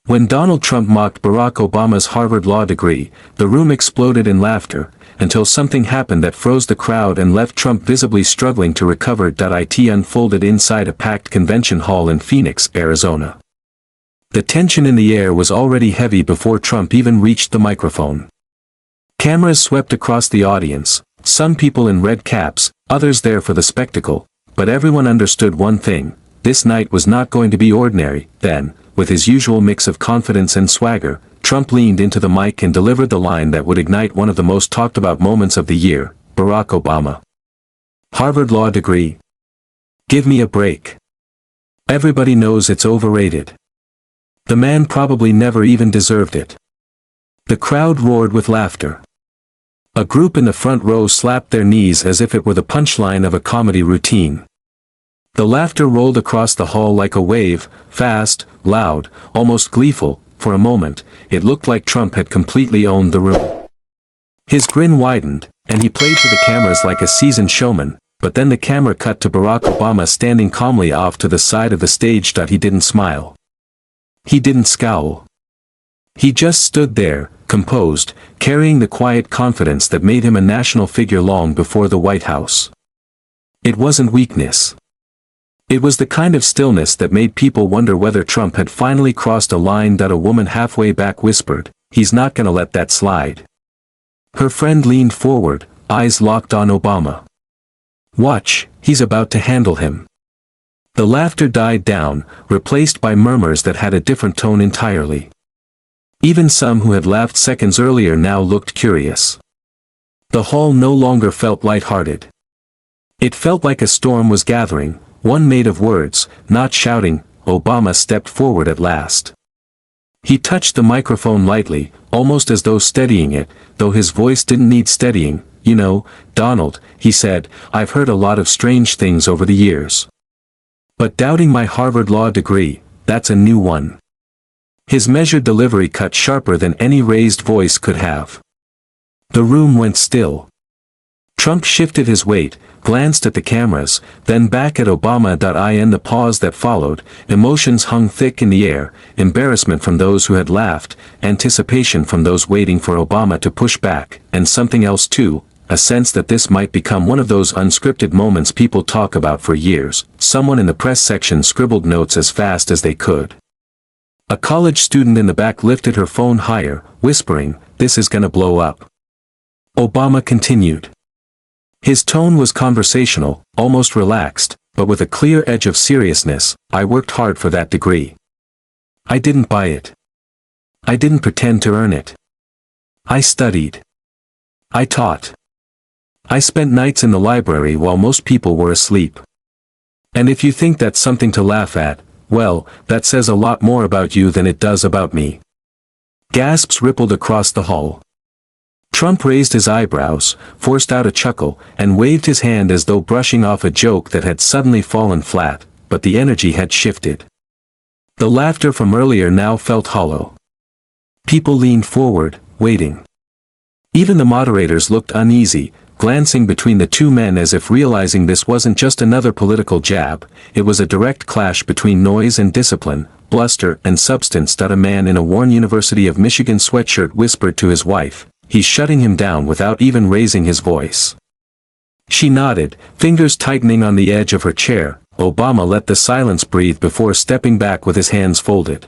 When Donald Trump mocked Barack Obama's Harvard law degree, the room exploded in laughter, until something happened that froze the crowd and left Trump visibly struggling to recover. It unfolded inside a packed convention hall in Phoenix, Arizona. The tension in the air was already heavy before Trump even reached the microphone. Cameras swept across the audience, some people in red caps, others there for the spectacle, but everyone understood one thing: this night was not going to be ordinary. Then, with his usual mix of confidence and swagger, Trump leaned into the mic and delivered the line that would ignite one of the most talked about moments of the year. Barack Obama. Harvard law degree? Give me a break. Everybody knows it's overrated. The man probably never even deserved it. The crowd roared with laughter. A group in the front row slapped their knees as if it were the punchline of a comedy routine. The laughter rolled across the hall like a wave, fast, loud, almost gleeful. For a moment, it looked like Trump had completely owned the room. His grin widened, and he played to the cameras like a seasoned showman, but then the camera cut to Barack Obama standing calmly off to the side of the stage. He didn't smile. He didn't scowl. He just stood there, composed, carrying the quiet confidence that made him a national figure long before the White House. It wasn't weakness. It was the kind of stillness that made people wonder whether Trump had finally crossed a line. A woman halfway back whispered, "He's not gonna let that slide." Her friend leaned forward, eyes locked on Obama. "Watch, he's about to handle him." The laughter died down, replaced by murmurs that had a different tone entirely. Even some who had laughed seconds earlier now looked curious. The hall no longer felt light-hearted. It felt like a storm was gathering, one made of words, not shouting. Obama stepped forward at last. He touched the microphone lightly, almost as though steadying it, though his voice didn't need steadying. "You know, Donald," he said, "I've heard a lot of strange things over the years. But doubting my Harvard law degree, that's a new one." His measured delivery cut sharper than any raised voice could have. The room went still. Trump shifted his weight, glanced at the cameras, then back at Obama. In the pause that followed, emotions hung thick in the air, embarrassment from those who had laughed, anticipation from those waiting for Obama to push back, and something else too, a sense that this might become one of those unscripted moments people talk about for years. Someone in the press section scribbled notes as fast as they could. A college student in the back lifted her phone higher, whispering, "This is gonna blow up." Obama continued. His tone was conversational, almost relaxed, but with a clear edge of seriousness. "I worked hard for that degree. I didn't buy it. I didn't pretend to earn it. I studied. I taught. I spent nights in the library while most people were asleep. And if you think that's something to laugh at, well, that says a lot more about you than it does about me." Gasps rippled across the hall. Trump raised his eyebrows, forced out a chuckle, and waved his hand as though brushing off a joke that had suddenly fallen flat, but the energy had shifted. The laughter from earlier now felt hollow. People leaned forward, waiting. Even the moderators looked uneasy, glancing between the two men as if realizing this wasn't just another political jab, it was a direct clash between noise and discipline, bluster and substance. A man in a worn University of Michigan sweatshirt whispered to his wife, "He's shutting him down," without even raising his voice. She nodded, fingers tightening on the edge of her chair. Obama let the silence breathe before stepping back with his hands folded.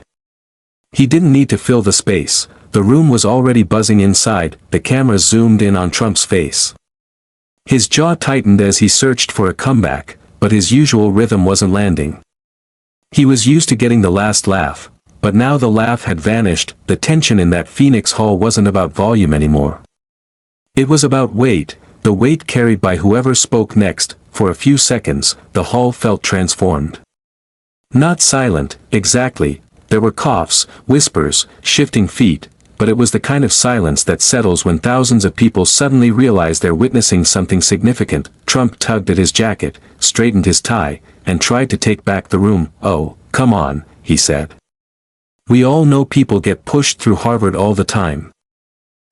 He didn't need to fill the space, the room was already buzzing inside. The cameras zoomed in on Trump's face. His jaw tightened as he searched for a comeback, but his usual rhythm wasn't landing. He was used to getting the last laugh, but now the laugh had vanished. The tension in that Phoenix hall wasn't about volume anymore. It was about weight, the weight carried by whoever spoke next. For a few seconds, the hall felt transformed. Not silent, exactly, there were coughs, whispers, shifting feet, but it was the kind of silence that settles when thousands of people suddenly realize they're witnessing something significant. Trump tugged at his jacket, straightened his tie, and tried to take back the room. "Oh, come on," he said. "We all know people get pushed through Harvard all the time.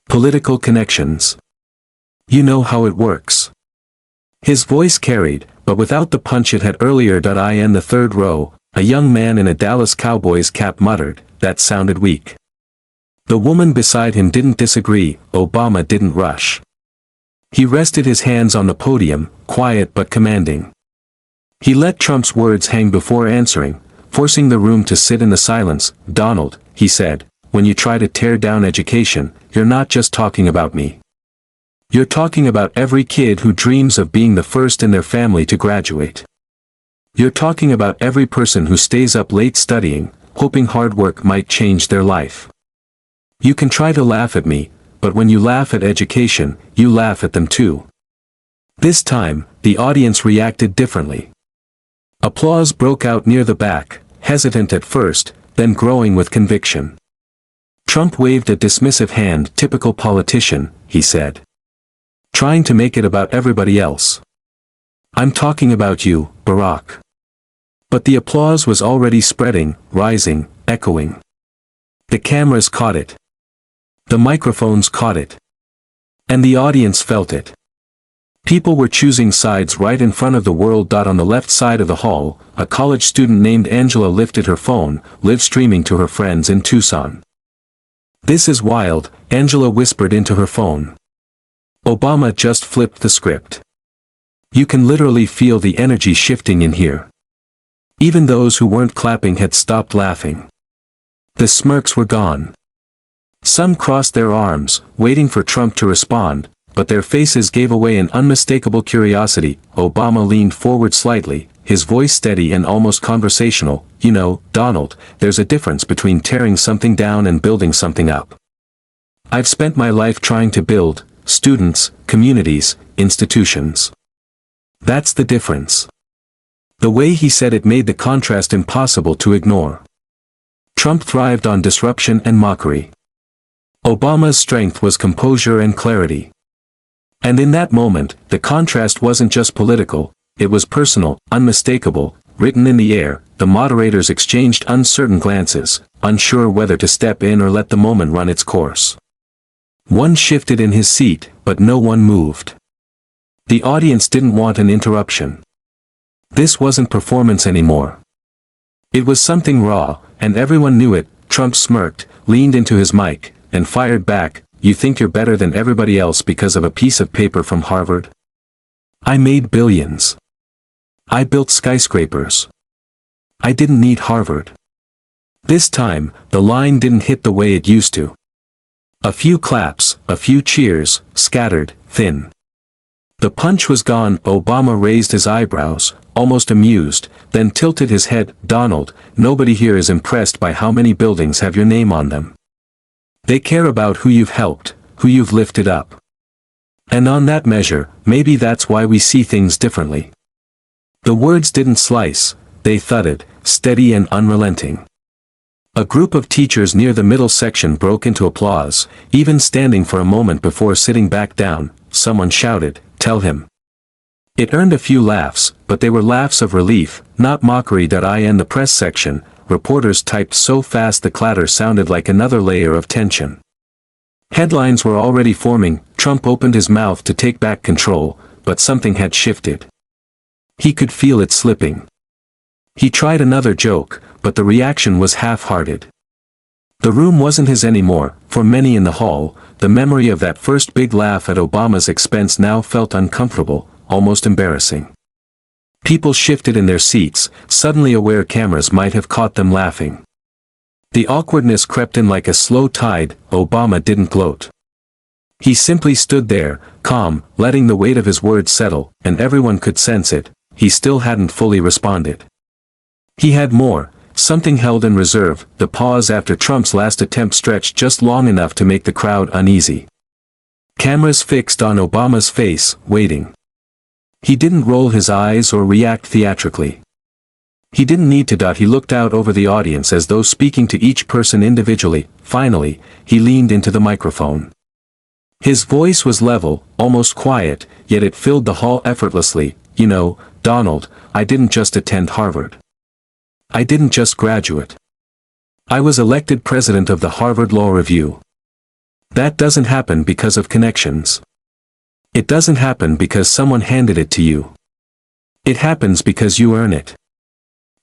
Political connections. You know how it works." His voice carried, but without the punch it had earlier. In the third row, a young man in a Dallas Cowboys cap muttered, that sounded weak. The woman beside him didn't disagree. Obama didn't rush. He rested his hands on the podium, quiet but commanding. He let Trump's words hang before answering, forcing the room to sit in the silence. "Donald," he said, "when you try to tear down education, you're not just talking about me. You're talking about every kid who dreams of being the first in their family to graduate. You're talking about every person who stays up late studying, hoping hard work might change their life. You can try to laugh at me, but when you laugh at education, you laugh at them too." This time, the audience reacted differently. Applause broke out near the back, hesitant at first, then growing with conviction. Trump waved a dismissive hand. "Typical politician," he said. "Trying to make it about everybody else. I'm talking about you, Barack." But the applause was already spreading, rising, echoing. The cameras caught it. The microphones caught it. And the audience felt it. People were choosing sides right in front of the world. On the left side of the hall, a college student named Angela lifted her phone, live streaming to her friends in Tucson. "This is wild," Angela whispered into her phone. "Obama just flipped the script. You can literally feel the energy shifting in here." Even those who weren't clapping had stopped laughing. The smirks were gone. Some crossed their arms, waiting for Trump to respond, but their faces gave away an unmistakable curiosity. Obama leaned forward slightly, his voice steady and almost conversational. "You know, Donald, there's a difference between tearing something down and building something up. I've spent my life trying to build students, communities, institutions. That's the difference." The way he said it made the contrast impossible to ignore. Trump thrived on disruption and mockery. Obama's strength was composure and clarity. And in that moment, the contrast wasn't just political, it was personal, unmistakable, written in the air. The moderators exchanged uncertain glances, unsure whether to step in or let the moment run its course. One shifted in his seat, but no one moved. The audience didn't want an interruption. This wasn't performance anymore. It was something raw, and everyone knew it. Trump smirked, leaned into his mic, and fired back. "You think you're better than everybody else because of a piece of paper from Harvard? I made billions. I built skyscrapers. I didn't need Harvard." This time, the line didn't hit the way it used to. A few claps, a few cheers, scattered, thin. The punch was gone. Obama raised his eyebrows, almost amused, then tilted his head. "Donald, nobody here is impressed by how many buildings have your name on them. They care about who you've helped, who you've lifted up. And on that measure, maybe that's why we see things differently." The words didn't slice, they thudded, steady and unrelenting. A group of teachers near the middle section broke into applause, even standing for a moment before sitting back down. Someone shouted, "Tell him." It earned a few laughs, but they were laughs of relief, not mockery. In the press section, reporters typed so fast the clatter sounded like another layer of tension. Headlines were already forming. Trump opened his mouth to take back control, but something had shifted. He could feel it slipping. He tried another joke, but the reaction was half-hearted. The room wasn't his anymore. For many in the hall, the memory of that first big laugh at Obama's expense now felt uncomfortable, almost embarrassing. People shifted in their seats, suddenly aware cameras might have caught them laughing. The awkwardness crept in like a slow tide. Obama didn't gloat. He simply stood there, calm, letting the weight of his words settle, and everyone could sense it. He still hadn't fully responded. He had more, something held in reserve. The pause after Trump's last attempt stretched just long enough to make the crowd uneasy. Cameras fixed on Obama's face, waiting. He didn't roll his eyes or react theatrically. He didn't need to. He looked out over the audience as though speaking to each person individually. Finally, he leaned into the microphone. His voice was level, almost quiet, yet it filled the hall effortlessly. "You know, Donald, I didn't just attend Harvard. I didn't just graduate. I was elected president of the Harvard Law Review. That doesn't happen because of connections. It doesn't happen because someone handed it to you. It happens because you earn it."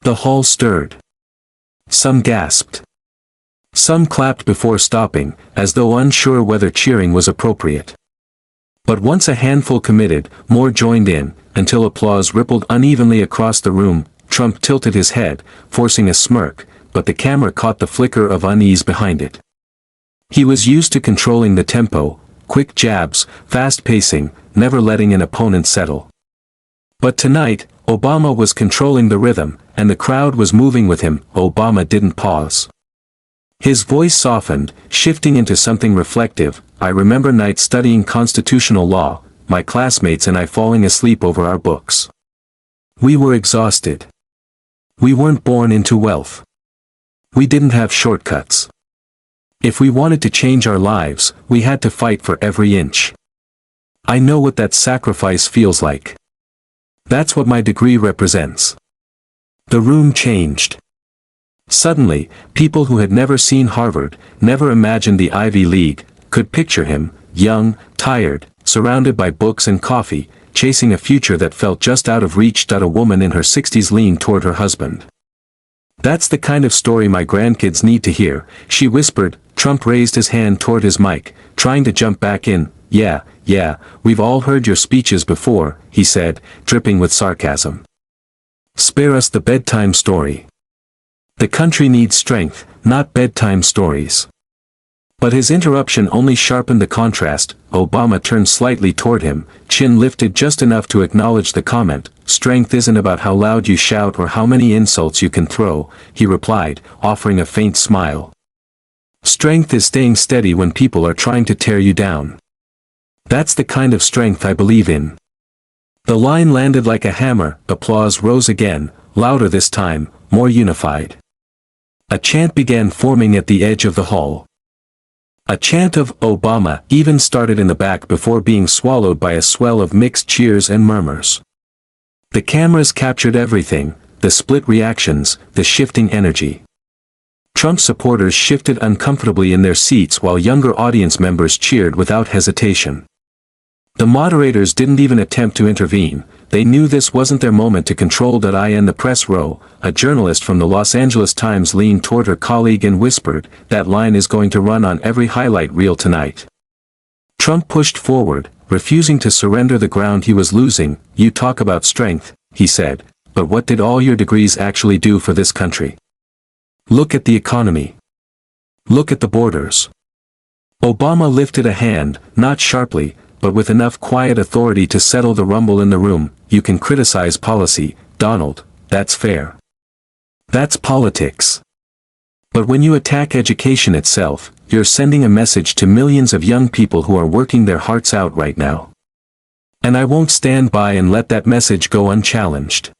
The hall stirred. Some gasped. Some clapped before stopping, as though unsure whether cheering was appropriate. But once a handful committed, more joined in, until applause rippled unevenly across the room. Trump tilted his head, forcing a smirk, but the camera caught the flicker of unease behind it. He was used to controlling the tempo, quick jabs, fast pacing, never letting an opponent settle. But tonight, Obama was controlling the rhythm, and the crowd was moving with him. Obama didn't pause. His voice softened, shifting into something reflective. I remember nights studying constitutional law, my classmates and I falling asleep over our books. We were exhausted. We weren't born into wealth. We didn't have shortcuts. If we wanted to change our lives, we had to fight for every inch. I know what that sacrifice feels like. That's what my degree represents. The room changed. Suddenly, people who had never seen Harvard, never imagined the Ivy League, could picture him, young, tired, surrounded by books and coffee, chasing a future that felt just out of reach. A woman in her 60s leaned toward her husband. That's the kind of story my grandkids need to hear, she whispered. Trump raised his hand toward his mic, trying to jump back in. Yeah, we've all heard your speeches before, he said, dripping with sarcasm. Spare us the bedtime story. The country needs strength, not bedtime stories. But his interruption only sharpened the contrast. Obama turned slightly toward him, chin lifted just enough to acknowledge the comment. Strength isn't about how loud you shout or how many insults you can throw, he replied, offering a faint smile. Strength is staying steady when people are trying to tear you down. That's the kind of strength I believe in. The line landed like a hammer. Applause rose again, louder this time, more unified. A chant began forming at the edge of the hall. A chant of Obama even started in the back before being swallowed by a swell of mixed cheers and murmurs. The cameras captured everything, the split reactions, the shifting energy. Trump supporters shifted uncomfortably in their seats while younger audience members cheered without hesitation. The moderators didn't even attempt to intervene. They knew this wasn't their moment to control. In the press row, a journalist from the Los Angeles Times leaned toward her colleague and whispered, that line is going to run on every highlight reel tonight. Trump pushed forward, refusing to surrender the ground he was losing. You talk about strength, he said, but what did all your degrees actually do for this country? Look at the economy. Look at the borders. Obama lifted a hand, not sharply, but with enough quiet authority to settle the rumble in the room. You can criticize policy, Donald, that's fair. That's politics. But when you attack education itself, you're sending a message to millions of young people who are working their hearts out right now. And I won't stand by and let that message go unchallenged.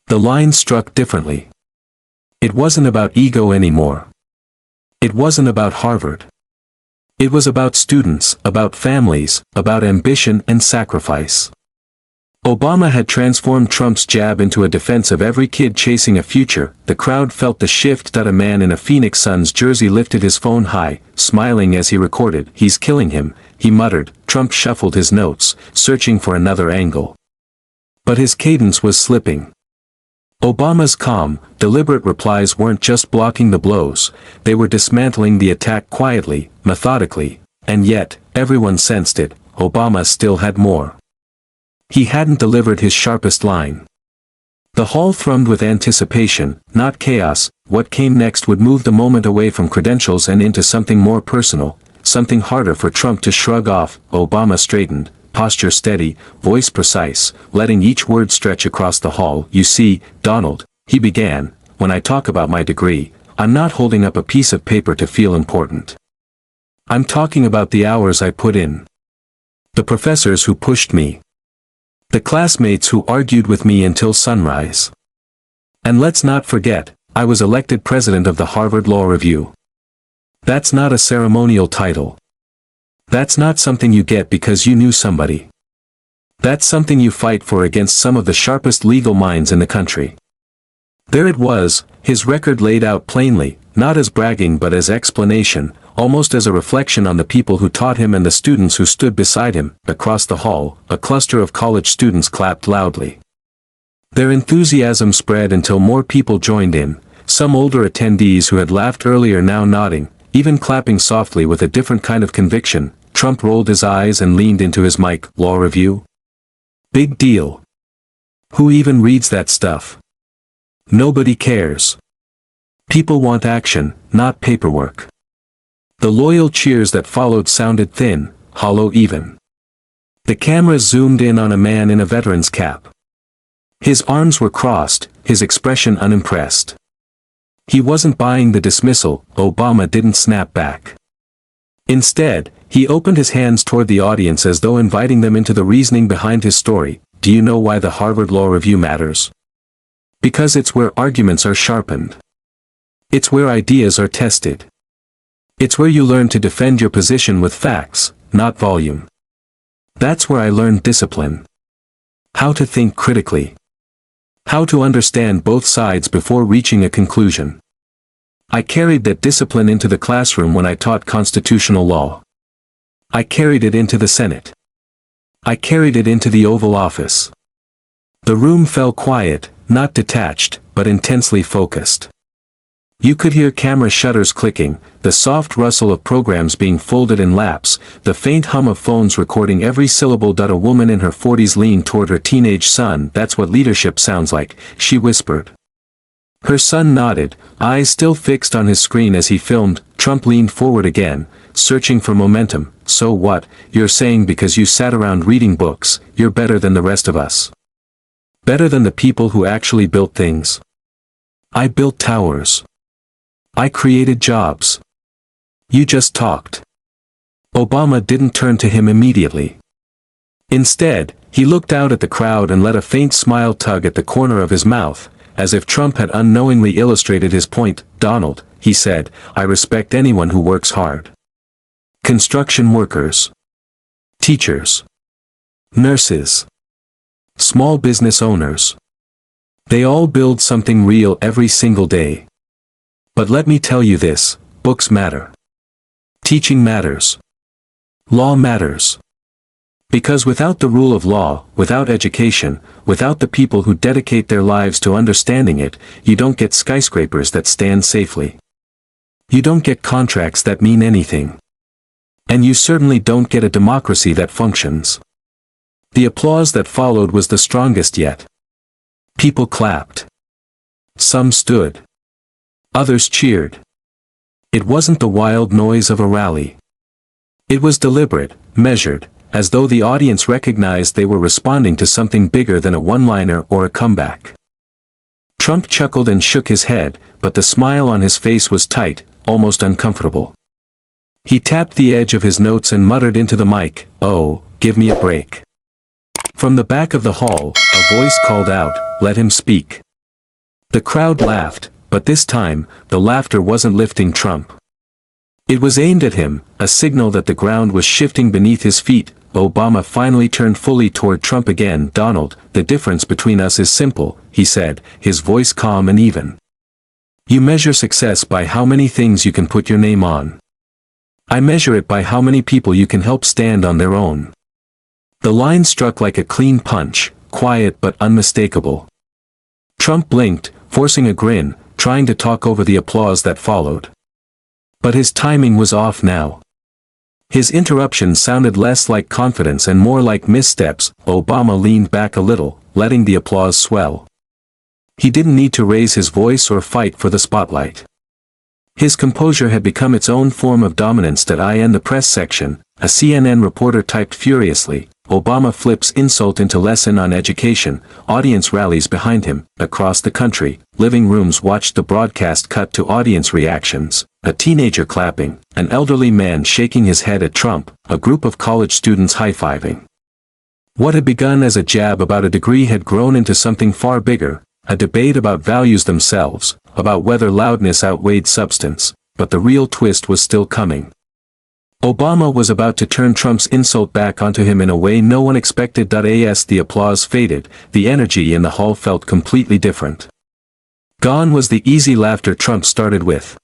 The line struck differently. It wasn't about ego anymore. It wasn't about Harvard. It was about students, about families, about ambition and sacrifice. Obama had transformed Trump's jab into a defense of every kid chasing a future. The crowd felt the shift. A man in a Phoenix Suns jersey lifted his phone high, smiling as he recorded. He's killing him, he muttered. Trump shuffled his notes, searching for another angle. But his cadence was slipping. Obama's calm, deliberate replies weren't just blocking the blows, they were dismantling the attack quietly, methodically, and yet, everyone sensed it, Obama still had more. He hadn't delivered his sharpest line. The hall thrummed with anticipation, not chaos. What came next would move the moment away from credentials and into something more personal, something harder for Trump to shrug off. Obama straightened, posture steady, voice precise, letting each word stretch across the hall. You see, Donald, he began, when I talk about my degree, I'm not holding up a piece of paper to feel important. I'm talking about the hours I put in. The professors who pushed me. The classmates who argued with me until sunrise. And let's not forget, I was elected president of the Harvard Law Review. That's not a ceremonial title. That's not something you get because you knew somebody. That's something you fight for against some of the sharpest legal minds in the country. There it was, his record laid out plainly, not as bragging but as explanation, almost as a reflection on the people who taught him and the students who stood beside him. Across the hall, a cluster of college students clapped loudly. Their enthusiasm spread until more people joined in, some older attendees who had laughed earlier now nodding, even clapping softly with a different kind of conviction. Trump rolled his eyes and leaned into his mic. Law review? Big deal. Who even reads that stuff? Nobody cares. People want action, not paperwork. The loyal cheers that followed sounded thin, hollow even. The camera zoomed in on a man in a veteran's cap. His arms were crossed, his expression unimpressed. He wasn't buying the dismissal. Obama didn't snap back. Instead, he opened his hands toward the audience as though inviting them into the reasoning behind his story. Do you know why the Harvard Law Review matters? Because it's where arguments are sharpened. It's where ideas are tested. It's where you learn to defend your position with facts, not volume. That's where I learned discipline. How to think critically. How to understand both sides before reaching a conclusion. I carried that discipline into the classroom when I taught constitutional law. I carried it into the Senate. I carried it into the Oval Office. The room fell quiet, not detached, but intensely focused. You could hear camera shutters clicking, the soft rustle of programs being folded in laps, the faint hum of phones recording every syllable. A woman in her 40s leaned toward her teenage son. That's what leadership sounds like, she whispered. Her son nodded, eyes still fixed on his screen as he filmed. Trump leaned forward again, searching for momentum. So what, you're saying because you sat around reading books, you're better than the rest of us? Better than the people who actually built things? I built towers. I created jobs. You just talked. Obama didn't turn to him immediately. Instead, he looked out at the crowd and let a faint smile tug at the corner of his mouth, as if Trump had unknowingly illustrated his point. Donald, he said, I respect anyone who works hard. Construction workers. Teachers. Nurses. Small business owners. They all build something real every single day. But let me tell you this, books matter. Teaching matters. Law matters. Because without the rule of law, without education, without the people who dedicate their lives to understanding it, you don't get skyscrapers that stand safely. You don't get contracts that mean anything. And you certainly don't get a democracy that functions. The applause that followed was the strongest yet. People clapped. Some stood. Others cheered. It wasn't the wild noise of a rally. It was deliberate, measured, as though the audience recognized they were responding to something bigger than a one-liner or a comeback. Trump chuckled and shook his head, but the smile on his face was tight, almost uncomfortable. He tapped the edge of his notes and muttered into the mic, "Oh, give me a break." From the back of the hall, a voice called out, "Let him speak." The crowd laughed, but this time, the laughter wasn't lifting Trump. It was aimed at him, a signal that the ground was shifting beneath his feet. Obama finally turned fully toward Trump again. Donald, the difference between us is simple, he said, his voice calm and even. You measure success by how many things you can put your name on. I measure it by how many people you can help stand on their own. The line struck like a clean punch, quiet but unmistakable. Trump blinked, forcing a grin, trying to talk over the applause that followed. But his timing was off now. His interruption sounded less like confidence and more like missteps. Obama leaned back a little, letting the applause swell. He didn't need to raise his voice or fight for the spotlight. His composure had become its own form of dominance. In the press section, a CNN reporter typed furiously, Obama flips insult into lesson on education. Audience rallies behind him. Across the country, living rooms watched the broadcast cut to audience reactions, a teenager clapping, an elderly man shaking his head at Trump, a group of college students high-fiving. What had begun as a jab about a degree had grown into something far bigger, a debate about values themselves, about whether loudness outweighed substance, but the real twist was still coming. Obama was about to turn Trump's insult back onto him in a way no one expected. As the applause faded, the energy in the hall felt completely different. Gone was the easy laughter Trump started with.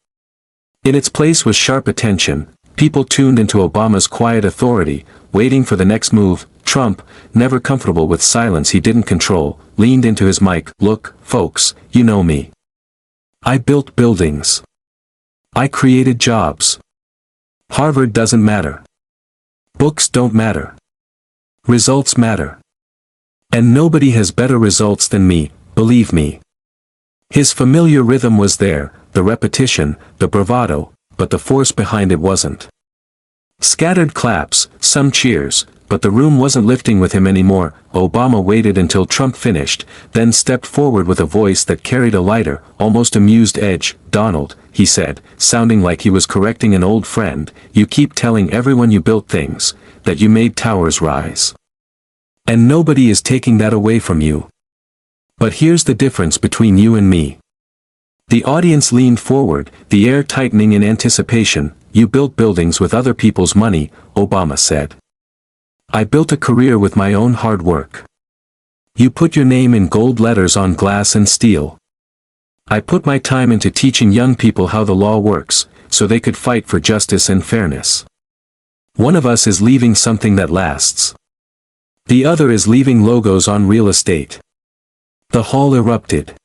In its place was sharp attention. People tuned into Obama's quiet authority, waiting for the next move. Trump, never comfortable with silence he didn't control, leaned into his mic. Look, folks, you know me. I built buildings. I created jobs. Harvard doesn't matter. Books don't matter. Results matter. And nobody has better results than me, believe me. His familiar rhythm was there, the repetition, the bravado, but the force behind it wasn't. Scattered claps, some cheers, but the room wasn't lifting with him anymore. Obama waited until Trump finished, then stepped forward with a voice that carried a lighter, almost amused edge. "Donald," he said, sounding like he was correcting an old friend, "you keep telling everyone you built things, that you made towers rise. And nobody is taking that away from you. But here's the difference between you and me." The audience leaned forward, the air tightening in anticipation. "You built buildings with other people's money," Obama said. "I built a career with my own hard work. You put your name in gold letters on glass and steel. I put my time into teaching young people how the law works, so they could fight for justice and fairness. One of us is leaving something that lasts. The other is leaving logos on real estate." The hall erupted.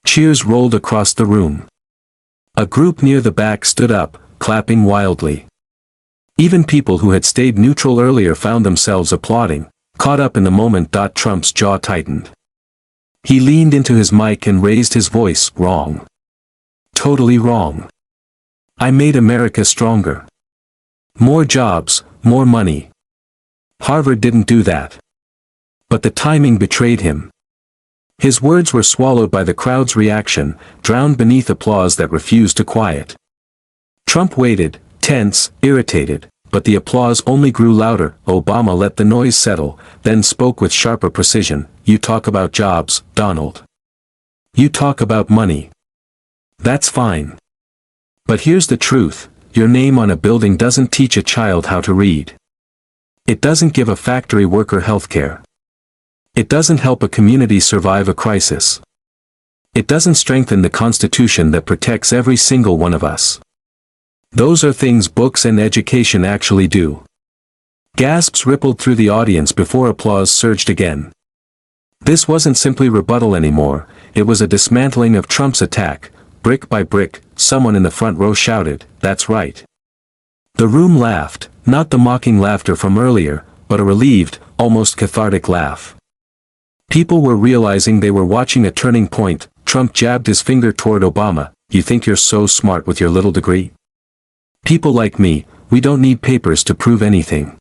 Cheers rolled across the room. A group near the back stood up, clapping wildly. Even people who had stayed neutral earlier found themselves applauding, caught up in the moment. Trump's jaw tightened. He leaned into his mic and raised his voice. "Wrong. Totally wrong. I made America stronger. More jobs, more money. Harvard didn't do that." But the timing betrayed him. His words were swallowed by the crowd's reaction, drowned beneath applause that refused to quiet. Trump waited, tense, irritated, but the applause only grew louder. Obama let the noise settle, then spoke with sharper precision. "You talk about jobs, Donald. You talk about money. That's fine. But here's the truth, your name on a building doesn't teach a child how to read. It doesn't give a factory worker healthcare. It doesn't help a community survive a crisis. It doesn't strengthen the Constitution that protects every single one of us. Those are things books and education actually do." Gasps rippled through the audience before applause surged again. This wasn't simply rebuttal anymore, it was a dismantling of Trump's attack. Brick by brick, someone in the front row shouted, "That's right." The room laughed, not the mocking laughter from earlier, but a relieved, almost cathartic laugh. People were realizing they were watching a turning point. Trump jabbed his finger toward Obama. "You think you're so smart with your little degree? People like me, we don't need papers to prove anything.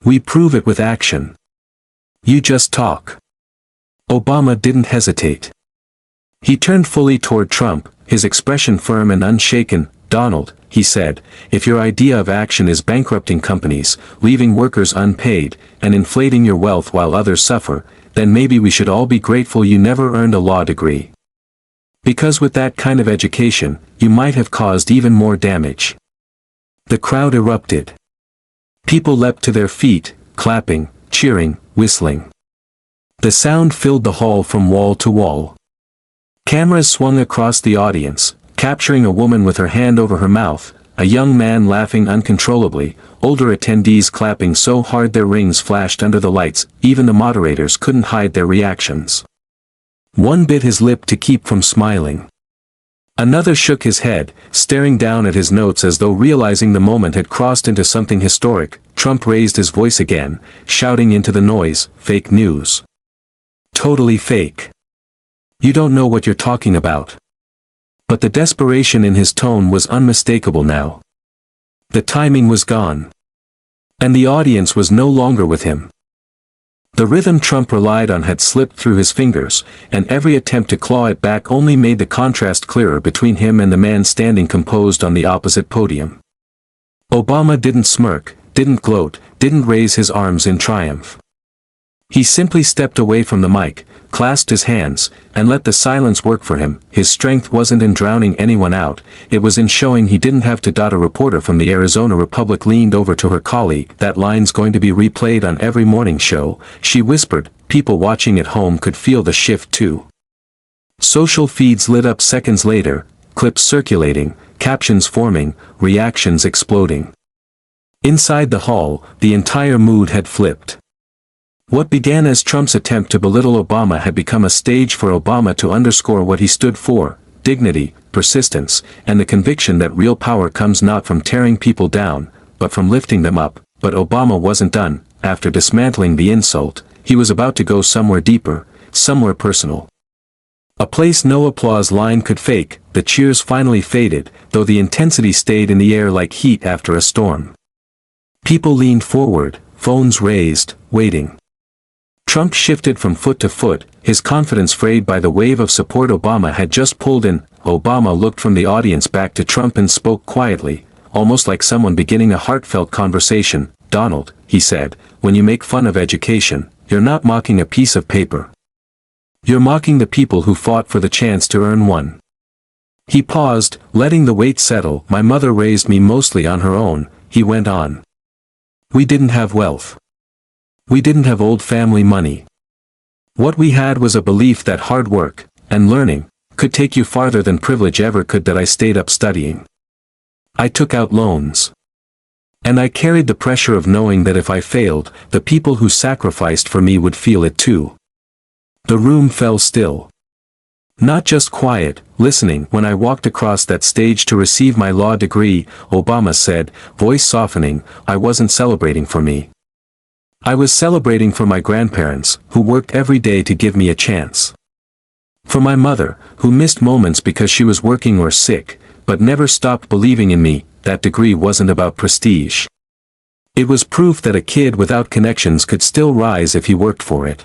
We prove it with action. You just talk." Obama didn't hesitate. He turned fully toward Trump, his expression firm and unshaken. "Donald," he said, "if your idea of action is bankrupting companies, leaving workers unpaid, and inflating your wealth while others suffer, then maybe we should all be grateful you never earned a law degree. Because with that kind of education, you might have caused even more damage." The crowd erupted. People leapt to their feet, clapping, cheering, whistling. The sound filled the hall from wall to wall. Cameras swung across the audience, capturing a woman with her hand over her mouth, a young man laughing uncontrollably, older attendees clapping so hard their rings flashed under the lights, even the moderators couldn't hide their reactions. One bit his lip to keep from smiling. Another shook his head, staring down at his notes as though realizing the moment had crossed into something historic. Trump raised his voice again, shouting into the noise, "Fake news. Totally fake. You don't know what you're talking about." But the desperation in his tone was unmistakable now. The timing was gone. And the audience was no longer with him. The rhythm Trump relied on had slipped through his fingers, and every attempt to claw it back only made the contrast clearer between him and the man standing composed on the opposite podium. Obama didn't smirk, didn't gloat, didn't raise his arms in triumph. He simply stepped away from the mic, clasped his hands, and let the silence work for him. His strength wasn't in drowning anyone out, it was in showing he didn't have to dot. A reporter from the Arizona Republic leaned over to her colleague. "That line's going to be replayed on every morning show," she whispered. People watching at home could feel the shift too. Social feeds lit up seconds later, clips circulating, captions forming, reactions exploding. Inside the hall, the entire mood had flipped. What began as Trump's attempt to belittle Obama had become a stage for Obama to underscore what he stood for: dignity, persistence, and the conviction that real power comes not from tearing people down, but from lifting them up. But Obama wasn't done. After dismantling the insult, he was about to go somewhere deeper, somewhere personal. A place no applause line could fake. The cheers finally faded, though the intensity stayed in the air like heat after a storm. People leaned forward, phones raised, waiting. Trump shifted from foot to foot, his confidence frayed by the wave of support Obama had just pulled in. Obama looked from the audience back to Trump and spoke quietly, almost like someone beginning a heartfelt conversation. "Donald," he said, "when you make fun of education, you're not mocking a piece of paper. You're mocking the people who fought for the chance to earn one." He paused, letting the weight settle. "My mother raised me mostly on her own," he went on. "We didn't have wealth. We didn't have old family money. What we had was a belief that hard work, and learning, could take you farther than privilege ever could. That I stayed up studying. I took out loans. And I carried the pressure of knowing that if I failed, the people who sacrificed for me would feel it too." The room fell still. "Not just quiet, listening." "When I walked across that stage to receive my law degree," Obama said, voice softening, "I wasn't celebrating for me. I was celebrating for my grandparents, who worked every day to give me a chance. For my mother, who missed moments because she was working or sick, but never stopped believing in me." That degree wasn't about prestige. It was proof that a kid without connections could still rise if he worked for it.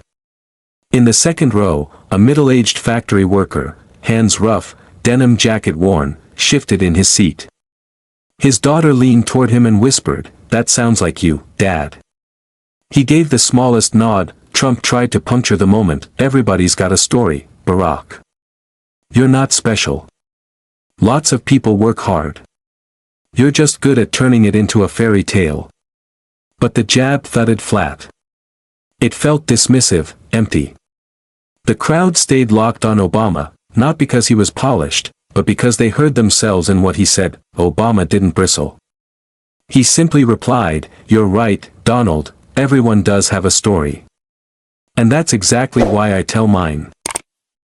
In the second row, a middle-aged factory worker, hands rough, denim jacket worn, shifted in his seat. His daughter leaned toward him and whispered, "That sounds like you, Dad." He gave the smallest nod. Trump tried to puncture the moment. "Everybody's got a story, Barack. You're not special. Lots of people work hard. You're just good at turning it into a fairy tale." But the jab thudded flat. It felt dismissive, empty. The crowd stayed locked on Obama, not because he was polished, but because they heard themselves in what he said. Obama didn't bristle. He simply replied, "You're right, Donald, everyone does have a story. And that's exactly why I tell mine.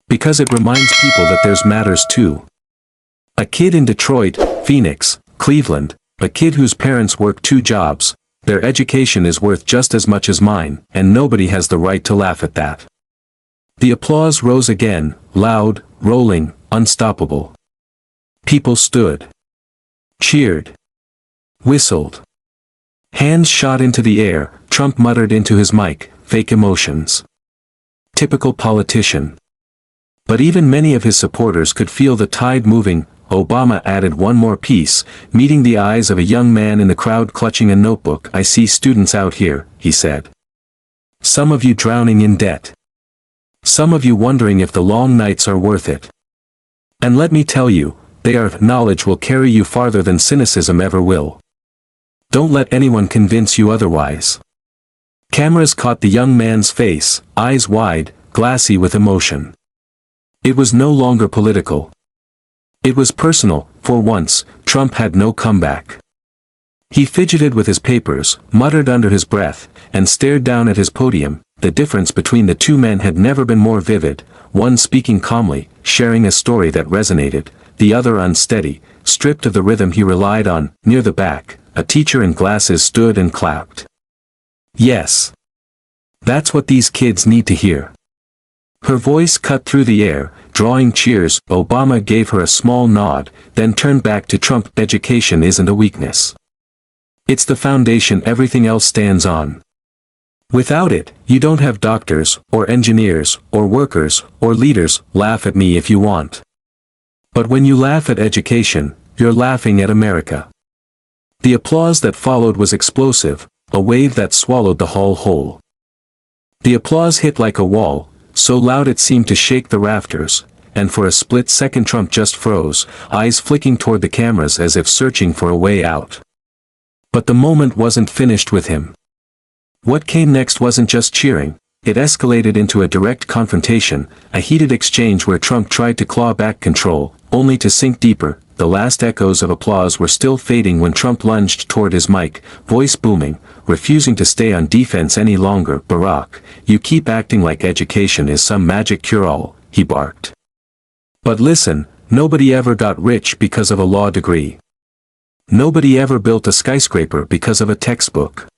Because it reminds people that theirs matters too. A kid in Detroit, Phoenix, Cleveland, a kid whose parents work 2 jobs, their education is worth just as much as mine, and nobody has the right to laugh at that." The applause rose again, loud, rolling, unstoppable. People stood. Cheered. Whistled. Hands shot into the air. Trump muttered into his mic, "Fake emotions. Typical politician." But even many of his supporters could feel the tide moving. Obama added one more piece, meeting the eyes of a young man in the crowd clutching a notebook. "I see students out here," he said. "Some of you drowning in debt. Some of you wondering if the long nights are worth it. And let me tell you, they are. Knowledge will carry you farther than cynicism ever will. Don't let anyone convince you otherwise." Cameras caught the young man's face, eyes wide, glassy with emotion. It was no longer political. It was personal. For once, Trump had no comeback. He fidgeted with his papers, muttered under his breath, and stared down at his podium. The difference between the two men had never been more vivid, one speaking calmly, sharing a story that resonated, the other unsteady, stripped of the rhythm he relied on. Near the back, a teacher in glasses stood and clapped. "Yes. That's what these kids need to hear." Her voice cut through the air, drawing cheers. Obama gave her a small nod, then turned back to Trump. "Education isn't a weakness. It's the foundation everything else stands on. Without it, you don't have doctors, or engineers, or workers, or leaders. Laugh at me if you want. But when you laugh at education, you're laughing at America." The applause that followed was explosive, a wave that swallowed the hall whole. The applause hit like a wall, so loud it seemed to shake the rafters, and for a split second Trump just froze, eyes flicking toward the cameras as if searching for a way out. But the moment wasn't finished with him. What came next wasn't just cheering, it escalated into a direct confrontation, a heated exchange where Trump tried to claw back control, only to sink deeper. The last echoes of applause were still fading when Trump lunged toward his mic, voice booming, refusing to stay on defense any longer. "Barack, you keep acting like education is some magic cure-all," he barked. "But listen, Nobody ever got rich because of a law degree. Nobody ever built a skyscraper because of a textbook.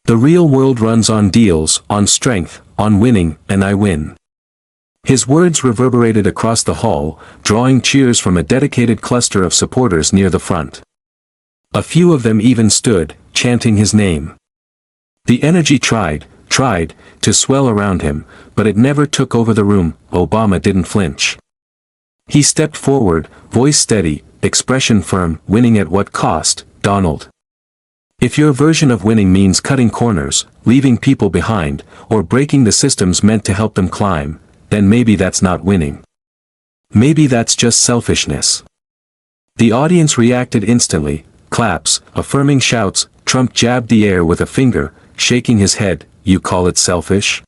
The real world runs on deals, on strength, on winning, and I win. His words reverberated across the hall, drawing cheers from a dedicated cluster of supporters near the front. A few of them even stood, chanting his name. The energy tried to swell around him, but it never took over the room. Obama didn't flinch. He stepped forward, voice steady, expression firm. Winning at what cost, Donald? If your version of winning means cutting corners, leaving people behind, or breaking the systems meant to help them climb, then maybe that's not winning. Maybe that's just selfishness. The audience reacted instantly, claps, affirming shouts. Trump jabbed the air with a finger, shaking his head. You call it selfish?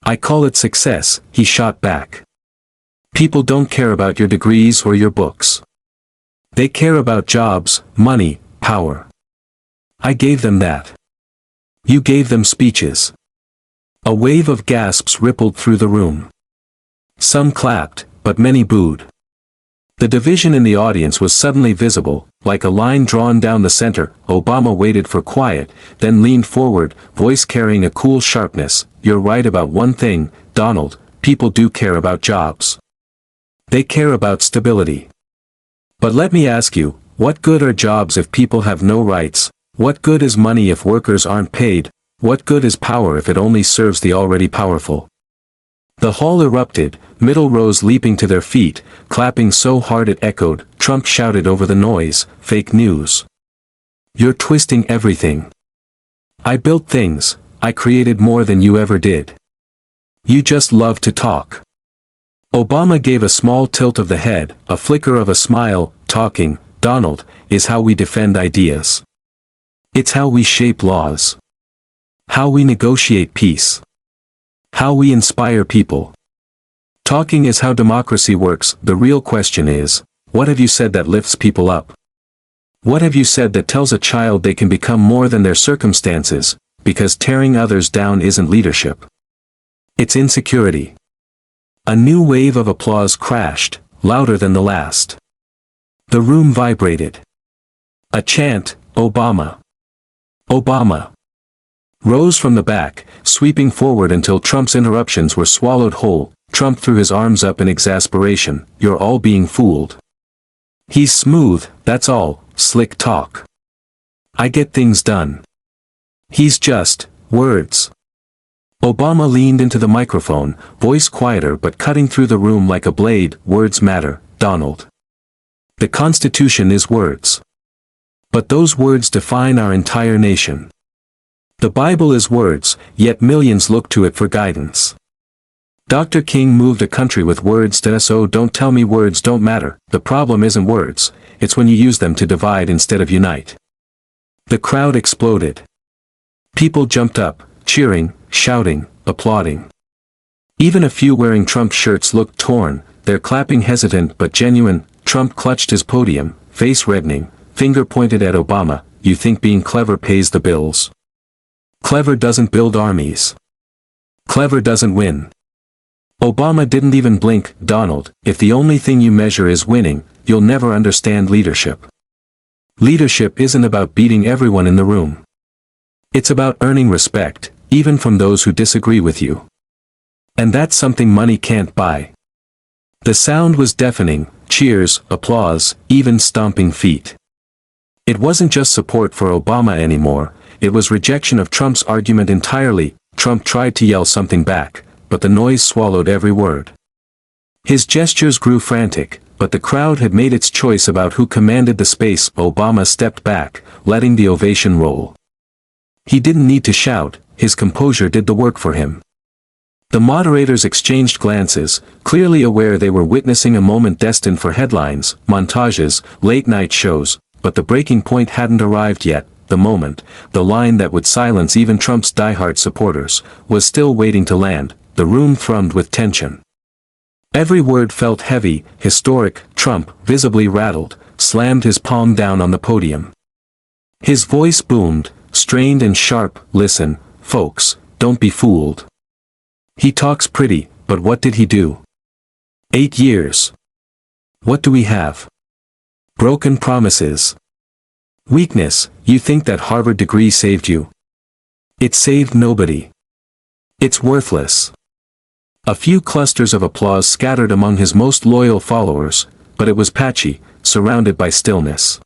I call it success, he shot back. People don't care about your degrees or your books. They care about jobs, money, power. I gave them that. You gave them speeches. A wave of gasps rippled through the room. Some clapped, but many booed. The division in the audience was suddenly visible, like a line drawn down the center. Obama waited for quiet, then leaned forward, voice carrying a cool sharpness. You're right about one thing, Donald, people do care about jobs. They care about stability. But let me ask you, what good are jobs if people have no rights? What good is money if workers aren't paid? What good is power if it only serves the already powerful? The hall erupted, middle rows leaping to their feet, clapping so hard it echoed. Trump shouted over the noise, fake news. You're twisting everything. I built things, I created more than you ever did. You just love to talk. Obama gave a small tilt of the head, a flicker of a smile. Talking, Donald, is how we defend ideas. It's how we shape laws. How we negotiate peace. How we inspire people. Talking is how democracy works. The real question is, what have you said that lifts people up? What have you said that tells a child they can become more than their circumstances, because tearing others down isn't leadership. It's insecurity. A new wave of applause crashed, louder than the last. The room vibrated. A chant, Obama. Obama. Rose from the back, sweeping forward until Trump's interruptions were swallowed whole. Trump threw his arms up in exasperation. You're all being fooled. He's smooth, that's all, slick talk. I get things done. He's just words. Obama leaned into the microphone, voice quieter but cutting through the room like a blade. Words matter, Donald. The Constitution is words. But those words define our entire nation. The Bible is words, yet millions look to it for guidance. Dr. King moved a country with words. So don't tell me words don't matter. The problem isn't words, it's when you use them to divide instead of unite. The crowd exploded. People jumped up, cheering, shouting, applauding. Even a few wearing Trump shirts looked torn, their clapping hesitant but genuine. Trump clutched his podium, face reddening, finger pointed at Obama. You think being clever pays the bills? Clever doesn't build armies. Clever doesn't win. Obama didn't even blink. Donald, if the only thing you measure is winning, you'll never understand leadership. Leadership isn't about beating everyone in the room. It's about earning respect, even from those who disagree with you. And that's something money can't buy. The sound was deafening, cheers, applause, even stomping feet. It wasn't just support for Obama anymore, it was rejection of Trump's argument entirely. Trump tried to yell something back, but the noise swallowed every word. His gestures grew frantic, but the crowd had made its choice about who commanded the space. Obama stepped back, letting the ovation roll. He didn't need to shout, his composure did the work for him. The moderators exchanged glances, clearly aware they were witnessing a moment destined for headlines, montages, late-night shows, but the breaking point hadn't arrived yet. The moment, the line that would silence even Trump's diehard supporters, was still waiting to land. The room thrummed with tension. Every word felt heavy, historic. Trump, visibly rattled, slammed his palm down on the podium. His voice boomed, strained and sharp. Listen, folks, don't be fooled. He talks pretty, but what did he do? 8 years. What do we have? Broken promises. Weakness. You think that Harvard degree saved you? It saved nobody. It's worthless. A few clusters of applause scattered among his most loyal followers, but it was patchy, surrounded by stillness.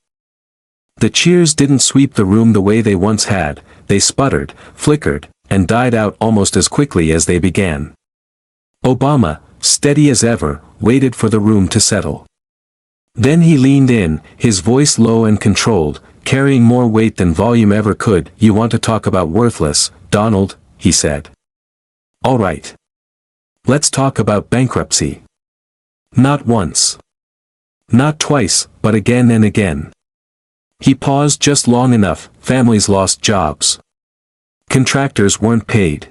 The cheers didn't sweep the room the way they once had, they sputtered, flickered, and died out almost as quickly as they began. Obama, steady as ever, waited for the room to settle. Then he leaned in, his voice low and controlled, carrying more weight than volume ever could. You want to talk about worthless, Donald, he said. All right. Let's talk about bankruptcy. Not once. Not twice, but again and again. He paused just long enough. Families lost jobs. Contractors weren't paid.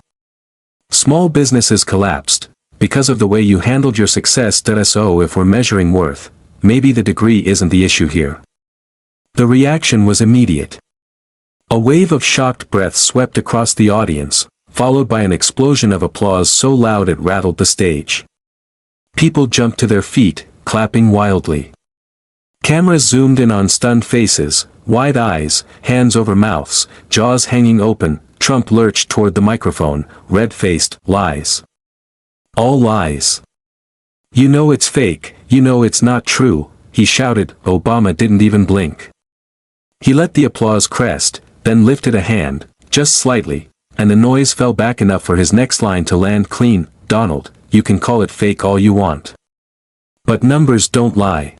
Small businesses collapsed, because of the way you handled your success. So if we're measuring worth, maybe the degree isn't the issue here. The reaction was immediate. A wave of shocked breaths swept across the audience, followed by an explosion of applause so loud it rattled the stage. People jumped to their feet, clapping wildly. Cameras zoomed in on stunned faces, wide eyes, hands over mouths, jaws hanging open. Trump lurched toward the microphone, red-faced. Lies. All lies. You know it's fake, you know it's not true, he shouted. Obama didn't even blink. He let the applause crest, then lifted a hand, just slightly, and the noise fell back enough for his next line to land clean. Donald, you can call it fake all you want. But numbers don't lie.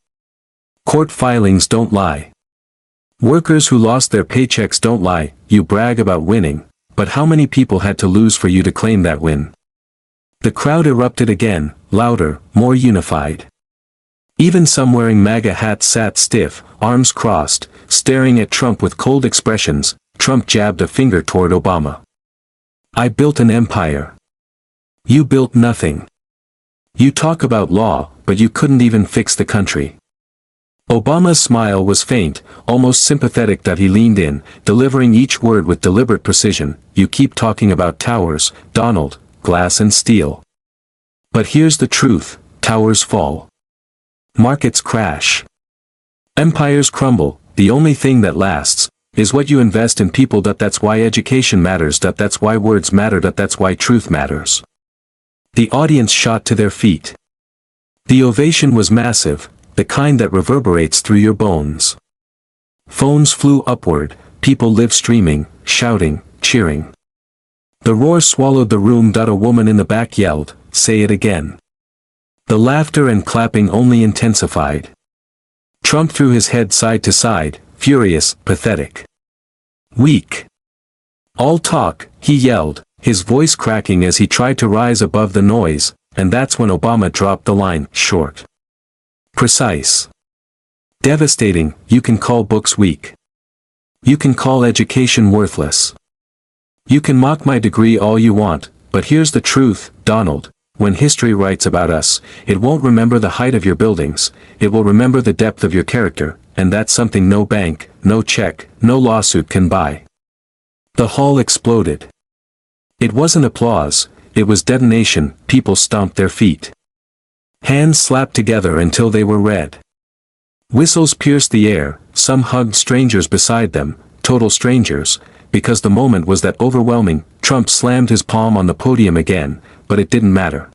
Court filings don't lie. Workers who lost their paychecks don't lie. You brag about winning, but how many people had to lose for you to claim that win? The crowd erupted again, louder, more unified. Even some wearing MAGA hats sat stiff, arms crossed, staring at Trump with cold expressions. Trump jabbed a finger toward Obama. I built an empire. You built nothing. You talk about law, but you couldn't even fix the country. Obama's smile was faint, almost sympathetic. That he leaned in, delivering each word with deliberate precision. You keep talking about towers, Donald, glass and steel. But here's the truth, towers fall. Markets crash. Empires crumble. The only thing that lasts is what you invest in people. That's why education matters. That's why words matter. That's why truth matters. The audience shot to their feet. The ovation was massive, the kind that reverberates through your bones. Phones flew upward, people live streaming, shouting, cheering. The roar swallowed the room. A woman in the back yelled, say it again. The laughter and clapping only intensified. Trump threw his head side to side, furious, pathetic. Weak. All talk, he yelled, his voice cracking as he tried to rise above the noise, and that's when Obama dropped the line, short. Precise. Devastating. You can call books weak. You can call education worthless. You can mock my degree all you want, but here's the truth, Donald. When history writes about us, it won't remember the height of your buildings, it will remember the depth of your character, and that's something no bank, no check, no lawsuit can buy. The hall exploded. It wasn't applause, it was detonation. People stomped their feet. Hands slapped together until they were red. Whistles pierced the air, some hugged strangers beside them, total strangers, because the moment was that overwhelming. Trump slammed his palm on the podium again, but it didn't matter.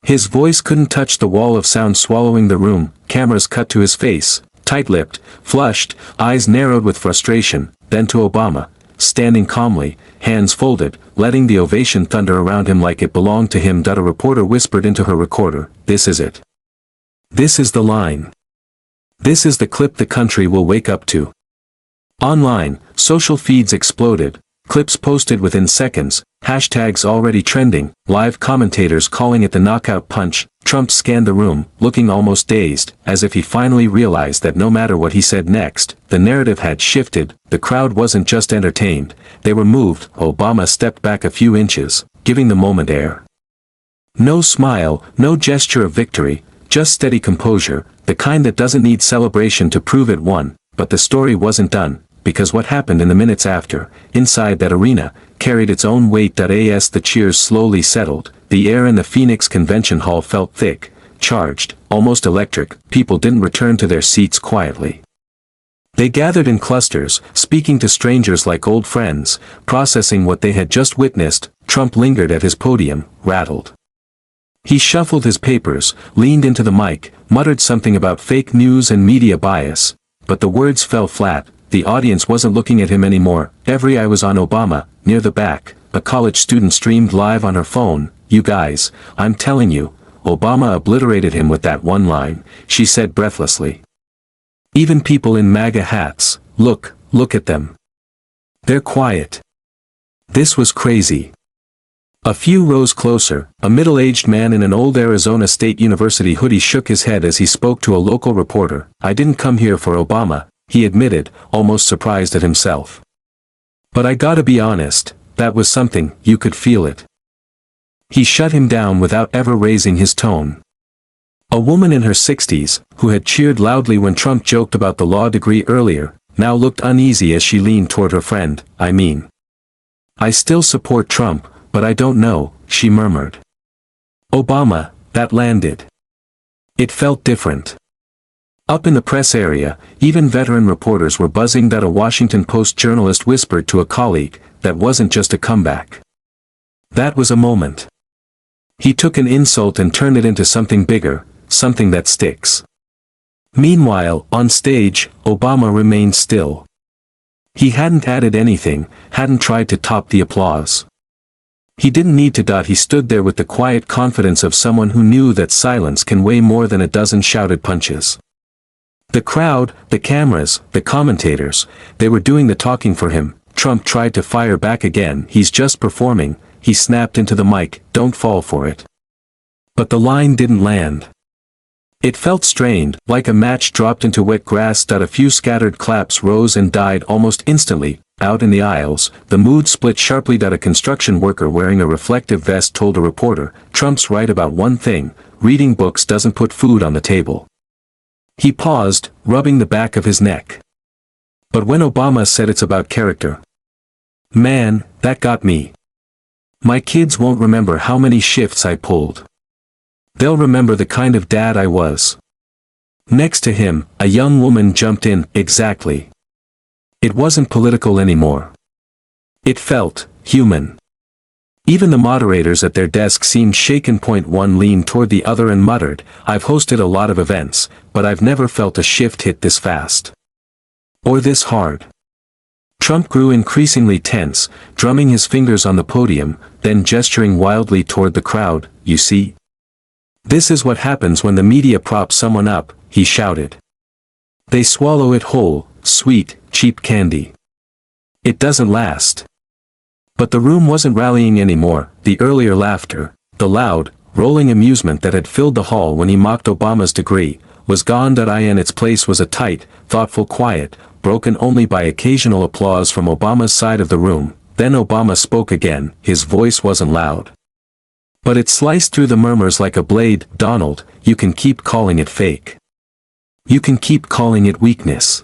His voice couldn't touch the wall of sound swallowing the room. Cameras cut to his face, tight-lipped, flushed, eyes narrowed with frustration, then to Obama, standing calmly, hands folded, letting the ovation thunder around him like it belonged to him. A reporter whispered into her recorder, this is it. This is the line. This is the clip the country will wake up to. Online, social feeds exploded, clips posted within seconds, hashtags already trending, live commentators calling it the knockout punch. Trump scanned the room, looking almost dazed, as if he finally realized that no matter what he said next, the narrative had shifted. The crowd wasn't just entertained, they were moved. Obama stepped back a few inches, giving the moment air. No smile, no gesture of victory, just steady composure, the kind that doesn't need celebration to prove it won. But the story wasn't done, because what happened in the minutes after, inside that arena, carried its own weight. As the cheers slowly settled, the air in the Phoenix Convention Hall felt thick, charged, almost electric. People didn't return to their seats quietly. They gathered in clusters, speaking to strangers like old friends, processing what they had just witnessed. Trump lingered at his podium, rattled. He shuffled his papers, leaned into the mic, muttered something about fake news and media bias, but the words fell flat. The audience wasn't looking at him anymore. Every eye was on Obama. Near the back, a college student streamed live on her phone. "You guys, I'm telling you, Obama obliterated him with that one line," she said breathlessly. "Even people in MAGA hats, look at them. They're quiet." This was crazy. A few rows closer, a middle-aged man in an old Arizona State University hoodie shook his head as he spoke to a local reporter. "I didn't come here for Obama," he admitted, almost surprised at himself. "But I gotta be honest, that was something, you could feel it." He shut him down without ever raising his tone. A woman in her 60s, who had cheered loudly when Trump joked about the law degree earlier, now looked uneasy as she leaned toward her friend. "I still support Trump, but I don't know," she murmured. "Obama, that landed. It felt different." Up in the press area, even veteran reporters were buzzing that a Washington Post journalist whispered to a colleague, "That wasn't just a comeback. That was a moment. He took an insult and turned it into something bigger, something that sticks." Meanwhile, on stage, Obama remained still. He hadn't added anything, hadn't tried to top the applause. He didn't need to. He stood there with the quiet confidence of someone who knew that silence can weigh more than a dozen shouted punches. The crowd, the cameras, the commentators, they were doing the talking for him. Trump tried to fire back again. "He's just performing," he snapped into the mic, "don't fall for it." But the line didn't land. It felt strained, like a match dropped into wet grass. A few scattered claps rose and died almost instantly. Out in the aisles, the mood split sharply. A construction worker wearing a reflective vest told a reporter, "Trump's right about one thing, reading books doesn't put food on the table." He paused, rubbing the back of his neck. "But when Obama said it's about character, man, that got me. My kids won't remember how many shifts I pulled. They'll remember the kind of dad I was." Next to him, a young woman jumped in. "Exactly. It wasn't political anymore. It felt human." Even the moderators at their desk seemed shaken. One leaned toward the other and muttered, "I've hosted a lot of events, but I've never felt a shift hit this fast. Or this hard." Trump grew increasingly tense, drumming his fingers on the podium, then gesturing wildly toward the crowd. "You see? This is what happens when the media props someone up," he shouted. "They swallow it whole, sweet, cheap candy. It doesn't last." But the room wasn't rallying anymore. The earlier laughter, the loud, rolling amusement that had filled the hall when he mocked Obama's degree, was gone. In its place was a tight, thoughtful quiet, broken only by occasional applause from Obama's side of the room. Then Obama spoke again. His voice wasn't loud, but it sliced through the murmurs like a blade. "Donald, you can keep calling it fake. You can keep calling it weakness.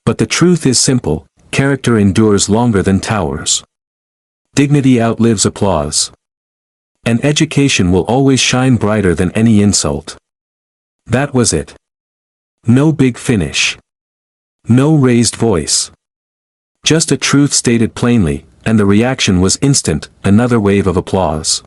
But the truth is simple, character endures longer than towers. Dignity outlives applause. And education will always shine brighter than any insult." That was it. No big finish. No raised voice. Just a truth stated plainly, and the reaction was instant. Another wave of applause.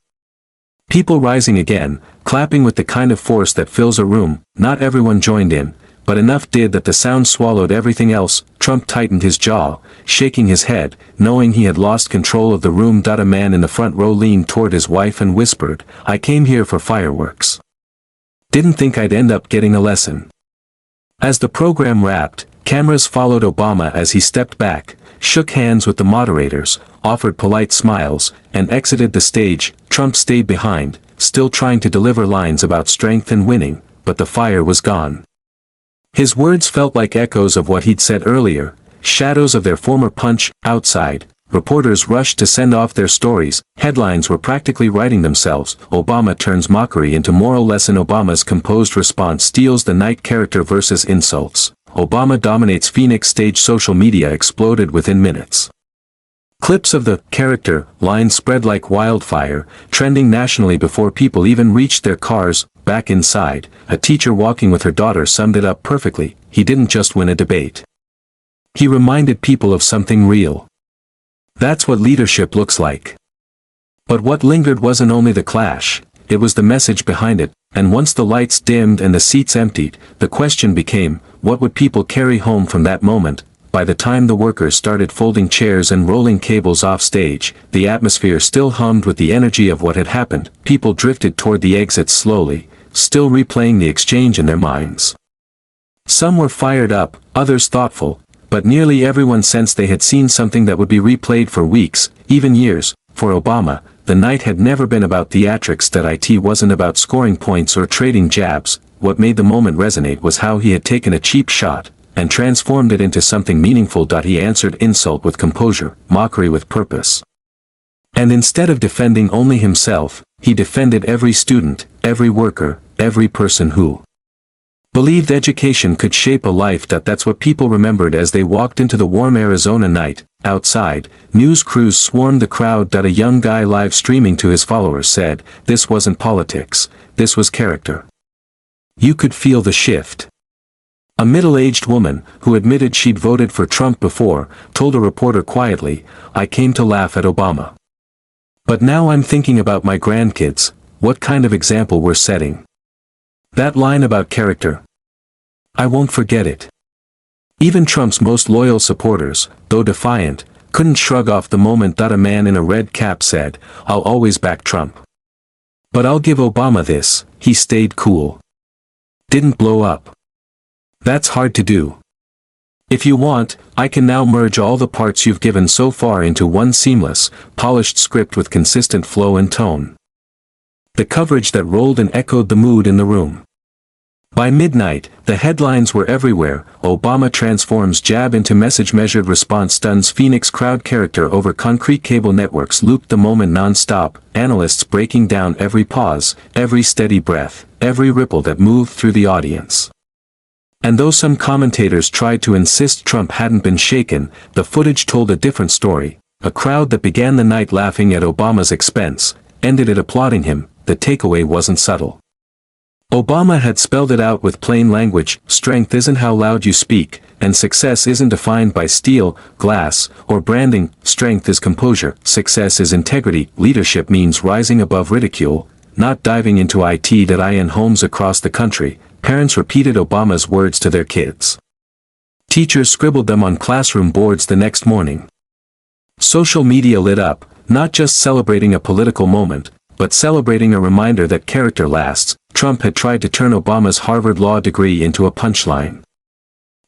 People rising again, clapping with the kind of force that fills a room. Not everyone joined in, but enough did that the sound swallowed everything else. Trump tightened his jaw, shaking his head, knowing he had lost control of the room. A man in the front row leaned toward his wife and whispered, "I came here for fireworks. Didn't think I'd end up getting a lesson." As the program wrapped, cameras followed Obama as he stepped back, shook hands with the moderators, offered polite smiles, and exited the stage. Trump stayed behind, still trying to deliver lines about strength and winning, but the fire was gone. His words felt like echoes of what he'd said earlier, shadows of their former punch. Outside, reporters rushed to send off their stories. Headlines were practically writing themselves. "Obama turns mockery into moral lesson." Obama's composed response steals the night. Character versus insults. Obama dominates Phoenix stage. Social media exploded within minutes. Clips of the character line spread like wildfire, trending nationally before people even reached their cars. Back inside, a teacher walking with her daughter summed it up perfectly: he didn't just win a debate. He reminded people of something real. That's what leadership looks like. But what lingered wasn't only the clash, it was the message behind it, and once the lights dimmed and the seats emptied, the question became, what would people carry home from that moment? By the time the workers started folding chairs and rolling cables off stage, the atmosphere still hummed with the energy of what had happened. People drifted toward the exits slowly, still replaying the exchange in their minds. Some were fired up, others thoughtful, but nearly everyone sensed they had seen something that would be replayed for weeks, even years. For Obama, the night had never been about theatrics. It wasn't about scoring points or trading jabs. What made the moment resonate was how he had taken a cheap shot and transformed it into something meaningful. He answered insult with composure, mockery with purpose. And instead of defending only himself, he defended every student, every worker, every person who believed education could shape a life. That's what people remembered as they walked into the warm Arizona night. Outside, news crews swarmed the crowd. A young guy live streaming to his followers said, "This wasn't politics, this was character." You could feel the shift. A middle-aged woman, who admitted she'd voted for Trump before, told a reporter quietly, "I came to laugh at Obama. But now I'm thinking about my grandkids, what kind of example we're setting." That line about character, I won't forget it. Even Trump's most loyal supporters, though defiant, couldn't shrug off the moment. A man in a red cap said, "I'll always back Trump. But I'll give Obama this, he stayed cool. Didn't blow up." That's hard to do. If you want, I can now merge all the parts you've given so far into one seamless, polished script with consistent flow and tone. The coverage that rolled and echoed the mood in the room. By midnight, the headlines were everywhere: Obama transforms jab into message, measured response stuns Phoenix crowd, character over concrete. Cable networks looped the moment non-stop, analysts breaking down every pause, every steady breath, every ripple that moved through the audience. And though some commentators tried to insist Trump hadn't been shaken, the footage told a different story. A crowd that began the night laughing at Obama's expense, ended it applauding him. The takeaway wasn't subtle. Obama had spelled it out with plain language: strength isn't how loud you speak, and success isn't defined by steel, glass, or branding. Strength is composure, success is integrity. Leadership means rising above ridicule, not diving into it. In homes across the country, parents repeated Obama's words to their kids. Teachers scribbled them on classroom boards the next morning. Social media lit up, not just celebrating a political moment, but celebrating a reminder that character lasts. Trump had tried to turn Obama's Harvard law degree into a punchline.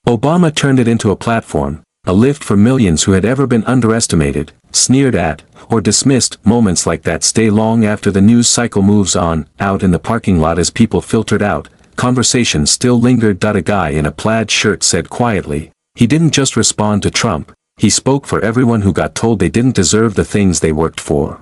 Obama turned it into a platform, a lift for millions who had ever been underestimated, sneered at, or dismissed. Moments like that stay long after the news cycle moves on. Out in the parking lot, as people filtered out, conversations still lingered. A guy in a plaid shirt said quietly, he didn't just respond to Trump, he spoke for everyone who got told they didn't deserve the things they worked for.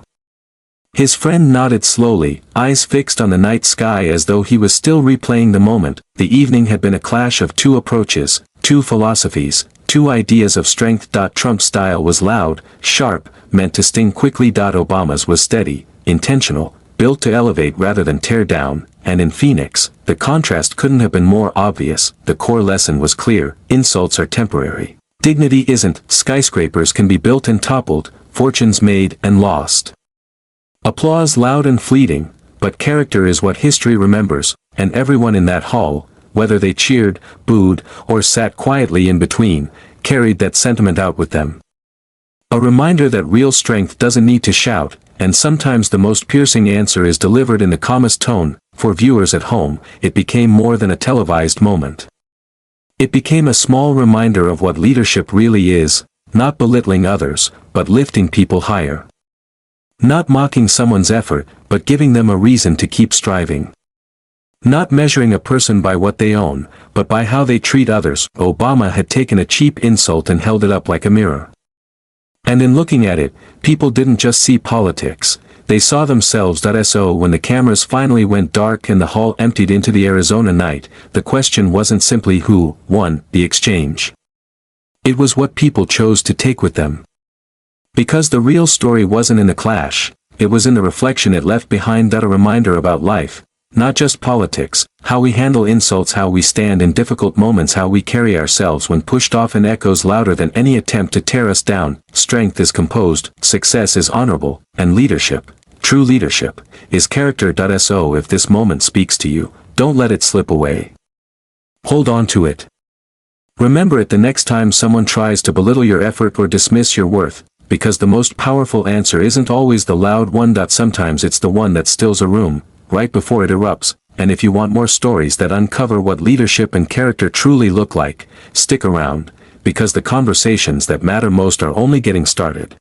His friend nodded slowly, eyes fixed on the night sky as though he was still replaying the moment. The evening had been a clash of two approaches, two philosophies, two ideas of strength. Trump's style was loud, sharp, meant to sting quickly. Obama's was steady, intentional, built to elevate rather than tear down. And in Phoenix, the contrast couldn't have been more obvious. The core lesson was clear: insults are temporary. Dignity isn't. Skyscrapers can be built and toppled, fortunes made and lost. Applause loud and fleeting, but character is what history remembers, and everyone in that hall, whether they cheered, booed, or sat quietly in between, carried that sentiment out with them. A reminder that real strength doesn't need to shout, and sometimes the most piercing answer is delivered in the calmest tone. For viewers at home, it became more than a televised moment. It became a small reminder of what leadership really is: not belittling others, but lifting people higher. Not mocking someone's effort, but giving them a reason to keep striving. Not measuring a person by what they own, but by how they treat others. Obama had taken a cheap insult and held it up like a mirror. And in looking at it, people didn't just see politics, they saw themselves. So when the cameras finally went dark and the hall emptied into the Arizona night, the question wasn't simply who won the exchange. It was what people chose to take with them. Because the real story wasn't in the clash, it was in the reflection it left behind, that a reminder about life, not just politics, how we handle insults, how we stand in difficult moments, how we carry ourselves when pushed off, and echoes louder than any attempt to tear us down. Strength is composed, success is honorable, and leadership, true leadership, is character. So if this moment speaks to you, don't let it slip away. Hold on to it. Remember it the next time someone tries to belittle your effort or dismiss your worth, because the most powerful answer isn't always the loud one. Sometimes it's the one that stills a room, right before it erupts. And if you want more stories that uncover what leadership and character truly look like, stick around, because the conversations that matter most are only getting started.